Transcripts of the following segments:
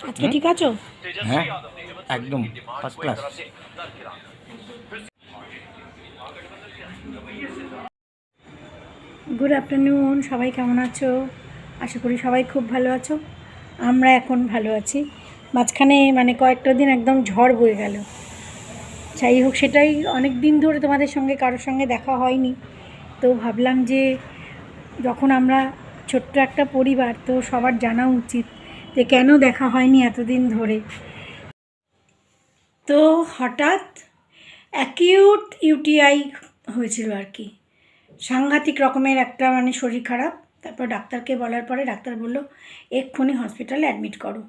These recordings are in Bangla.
আজকে ঠিক আছো? হ্যাঁ, একদম ফার্স্ট ক্লাস। গুড আফটারনুন, সবাই কেমন আছো? আশা করি সবাই খুব ভালো আছো। আমরা এখন ভালো আছি। মাঝখানে কয়েকটা দিন একদম ঝড় বয়ে গেল। যাই হোক, সেটাই অনেক দিন ধরে তোমাদের সঙ্গে কারোর সঙ্গে দেখা হয়নি। তো ভাবলাম যে যখন আমরা ছোট্ট একটা পরিবার, তো সবার জানা উচিত যে কেন দেখা হয়নি এতদিন ধরে। তো হঠাৎ অ্যাকিউট ইউটিআই হয়েছিল আর কি। সাংঘাতিক রকমের একটা শরীর খারাপ। তারপর ডাক্তারকে বলার পরে ডাক্তার বলল এক্ষুনি হসপিটালে অ্যাডমিট করো।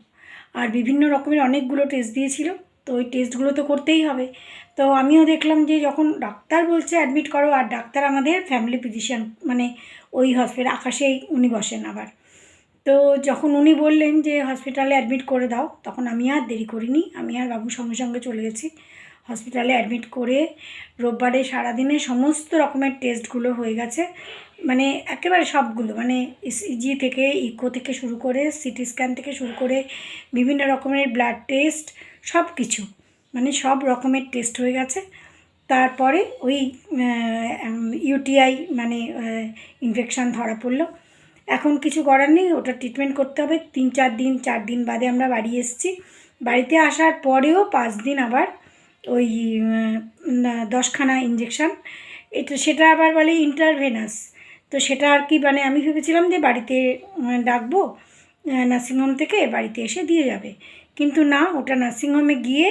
আর বিভিন্ন রকমের অনেকগুলো টেস্ট দিয়েছিল। তো ওই টেস্টগুলো তো করতেই হবে। তো আমিও দেখলাম যে যখন ডাক্তার বলছে অ্যাডমিট করো, আর ডাক্তার আমাদের ফ্যামিলি ফিজিশিয়ান, ওই হসপিটাল আকাশেই উনি বসেন আবার। তো যখন উনি বললেন যে হসপিটালে অ্যাডমিট করে দাও, তখন আমি আর দেরি করিনি। আমি আর বাবু সঙ্গে সঙ্গে চলে গেছি হসপিটালে। অ্যাডমিট করে রোববারে সারাদিনে সমস্ত রকমের টেস্টগুলো হয়ে গেছে। একেবারে সবগুলো, ইসিজি থেকে, ইকো থেকে শুরু করে, সিটি স্ক্যান থেকে শুরু করে বিভিন্ন রকমের ব্লাড টেস্ট, সব কিছু, সব রকমের টেস্ট হয়ে গেছে। তারপরে ওই ইউটিআই ইনফেকশান ধরা পড়লো। এখন কিছু করার নেই, ওটা ট্রিটমেন্ট করতে হবে। 4 দিন বাদে আমরা বাড়ি এসেছি। বাড়িতে আসার পরেও 5 দিন আবার ওই 10খানা ইঞ্জেকশান। সেটা আবার বলে ইন্টারভেনাস। তো সেটা আর কি, আমি ভেবেছিলাম যে বাড়িতে ডাকবো নার্সিংহোম থেকে, বাড়িতে এসে দিয়ে যাবে। কিন্তু না, ওটা নার্সিংহোমে গিয়ে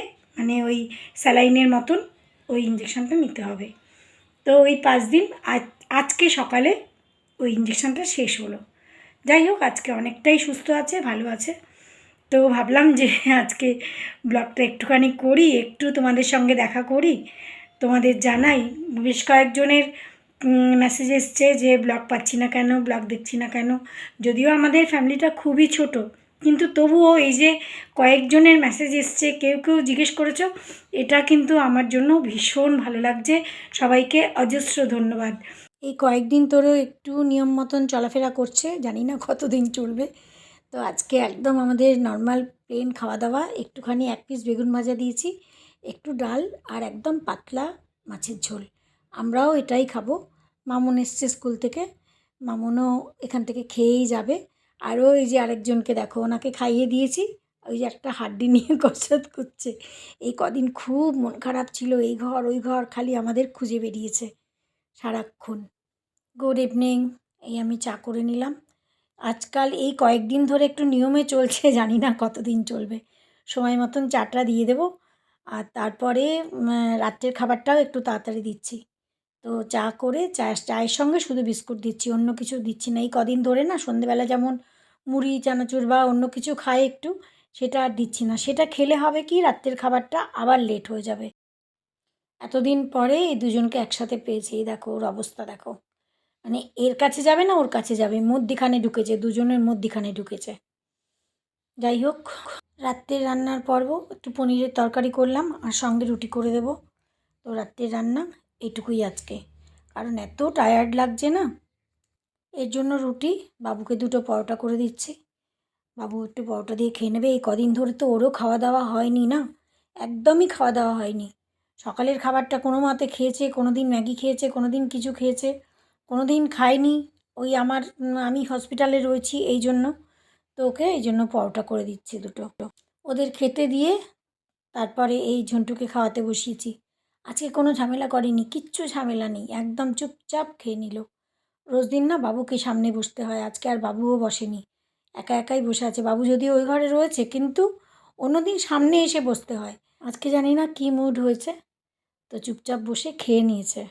ওই স্যালাইনের মতন ওই ইঞ্জেকশানটা নিতে হবে। তো ওই 5 দিন, আজকে সকালে ওই ইঞ্জেকশানটা শেষ হলো। যাই হোক, আজকে অনেকটাই সুস্থ আছে, ভালো আছে। তো ভাবলাম যে আজকে ব্লগটা একটুখানি করি, একটু তোমাদের সঙ্গে দেখা করি, তোমাদের জানাই। বেশ কয়েকজনের মেসেজ এসছে যে ব্লগ পাচ্ছি না কেন, ব্লগ দেখছি না কেন। যদিও আমাদের ফ্যামিলিটা খুবই ছোট, কিন্তু তবুও এই যে কয়েকজনের মেসেজ এসছে, কেউ কেউ জিজ্ঞেস করেছো, এটা কিন্তু আমার জন্য ভীষণ ভালো লাগছে। সবাইকে অজস্র ধন্যবাদ। এই কয়েকদিন ধরেও একটু নিয়ম মতন চলাফেরা করছে, জানি না কতদিন চলবে। তো আজকে একদম আমাদের নর্মাল প্লেন খাওয়া দাওয়া, একটুখানি 1 পিস বেগুন ভাজা দিয়েছি, একটু ডাল, আর একদম পাতলা মাছের ঝোল। আমরাও এটাই খাবো। মামুন এসছে স্কুল থেকে, মামুনও এখান থেকে খেয়েই যাবে। আরও এই যে আরেকজনকে দেখো, ওনাকে খাইয়ে দিয়েছি। ওই যে একটা হাড্ডি নিয়ে কসরত করছে। এই কদিন খুব মন খারাপ ছিল, এই ঘর ওই ঘর খালি আমাদের খুঁজে বেরিয়েছে সারাক্ষণ। Good evening. এই আমি চা করে নিলাম। আজকাল এই কয়েকদিন ধরে একটু নিয়মে চলছে, জানি না কতদিন চলবে। সময় মতন চাটা দিয়ে দেবো, আর তারপরে রাত্রের খাবারটাও একটু তাড়াতাড়ি দিচ্ছি। তো চা করে চায়ের সঙ্গে শুধু বিস্কুট দিচ্ছি, অন্য কিছু দিচ্ছি না। এই কদিন ধরে না সন্ধেবেলা যেমন মুড়ি চানাচুর বা অন্য কিছু খায় একটু, সেটা আর দিচ্ছি না। সেটা খেলে হবে কি, রাত্রের খাবারটা আবার লেট হয়ে যাবে। এতদিন পরে এই দুজনকে একসাথে পেয়েছি। এই দেখো ওর অবস্থা দেখো, এর কাছে যাবে না ওর কাছে যাবে, মধ্যিখানে ঢুকেছে, দুজনের মধ্যিখানে ঢুকেছে। যাই হোক, রাত্রের রান্নার পর্ব, একটু পনিরের তরকারি করলাম আর সঙ্গে রুটি করে দেব। তো রাত্রের রান্না এইটুকুই আজকে, কারণ এত টায়ার্ড লাগছে না, এর জন্য রুটি। বাবুকে 2টো পরোটা করে দিচ্ছি, বাবু একটু পরোটা দিয়ে খেয়ে নেবে। এই কদিন ধরে তো ওরও খাওয়া দাওয়া হয়নি না, একদমই খাওয়া দাওয়া হয়নি। সকালের খাবারটা কোনো মতে খেয়েছে, কোনো দিন ম্যাগি খেয়েছে, কোনো দিন কিছু খেয়েছে, কোনো দিন খায়নি। ওই আমি হসপিটালে রয়েছি এই জন্য, তো ওকে এই জন্য পরোটা করে দিচ্ছি 2টো। ওদের খেতে দিয়ে তারপরে এই ঝন্টুকে খাওয়াতে বসিয়েছি। আজকে কোনো ঝামেলা করেনি, কিচ্ছু ঝামেলা নেই, একদম চুপচাপ খেয়ে নিল। রোজ দিন না বাবুকে সামনে বসতে হয়, আজকে আর বাবুও বসেনি, একা একাই বসে আছে। বাবু যদিও ওই ঘরে রয়েছে, কিন্তু অন্যদিন সামনে এসে বসতে হয়। আজকে জানি না কী মুড হয়েছে, তো চুপচাপ বসে খেয়ে নিয়েছে।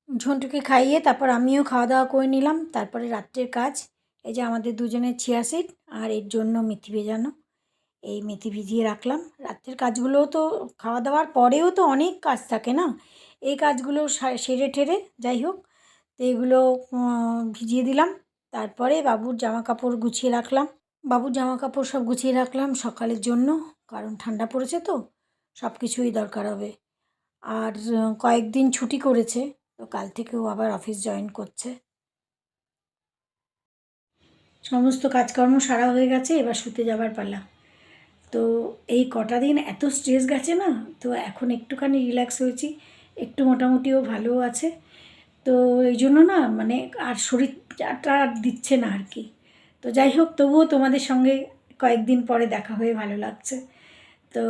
ঝন্টুকে খাইয়ে তারপর আমিও খাওয়া দাওয়া করে নিলাম। তারপরে রাত্রের কাজ, এই যে আমাদের দুজনের চিয়া সিড আর এর জন্য মেথি ভেজানো, এই মেথি ভিজিয়ে রাখলাম। রাত্রের কাজগুলোও তো, খাওয়া দাওয়ার পরেও তো অনেক কাজ থাকে না, এই কাজগুলো সেরে ঠেরে, যাই হোক, তো এগুলো ভিজিয়ে দিলাম। তারপরে বাবুর জামা কাপড় গুছিয়ে রাখলাম, সব গুছিয়ে রাখলাম সকালের জন্য, কারণ ঠান্ডা পড়েছে তো সব কিছুই দরকার হবে। আর কয়েকদিন ছুটি করেছে, তো কাল থেকেও আবার অফিস জয়েন করছে। সমস্ত কাজকর্ম সারা হয়ে গেছে, এবার শুতে যাবার পালা। তো এই কটা দিন এত স্ট্রেস গেছে না, তো এখন একটুখানি রিল্যাক্স হয়েছি, একটু মোটামুটিও ভালো আছে। তো এই জন্য না মানে আর শরীরটা আর দিচ্ছে না আর কি। তো যাই হোক, তবুও তোমাদের সঙ্গে কয়েকদিন পরে দেখা হয়ে ভালো লাগছে। তো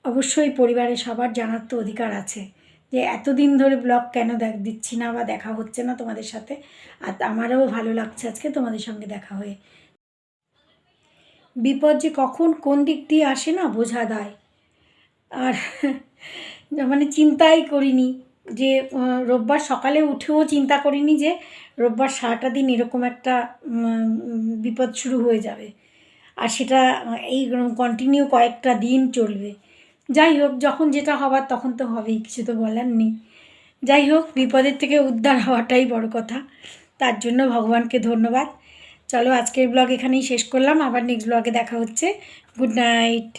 অবশ্যই পরিবারের সবার জানার তো অধিকার আছে যে এতদিন ধরে ব্লগ কেন দিচ্ছি না বা দেখা হচ্ছে না তোমাদের সাথে। আর আমারও ভালো লাগছে আজকে তোমাদের সঙ্গে দেখা হয়ে। বিপদ যে কখন কোন দিক দিয়ে আসে না বোঝা দায়। আর মানে চিন্তাই করিনি যে রোববার সকালে উঠেও চিন্তা করিনি যে রোববার সারাটা দিন এরকম একটা বিপদ শুরু হয়ে যাবে, আর সেটা এই কন্টিনিউ কয়েকটা দিন চলবে। যাই হোক, যখন যেটা হবার তখন তো হবেই, কিছু তো বলার নেই। যাই হোক, বিপদের থেকে উদ্ধার হওয়াটাই বড় কথা, তার জন্য ভগবানকে ধন্যবাদ। চলো আজকের ব্লগ এখানেই শেষ করলাম, আবার নেক্সট ব্লগে দেখা হচ্ছে। Good night.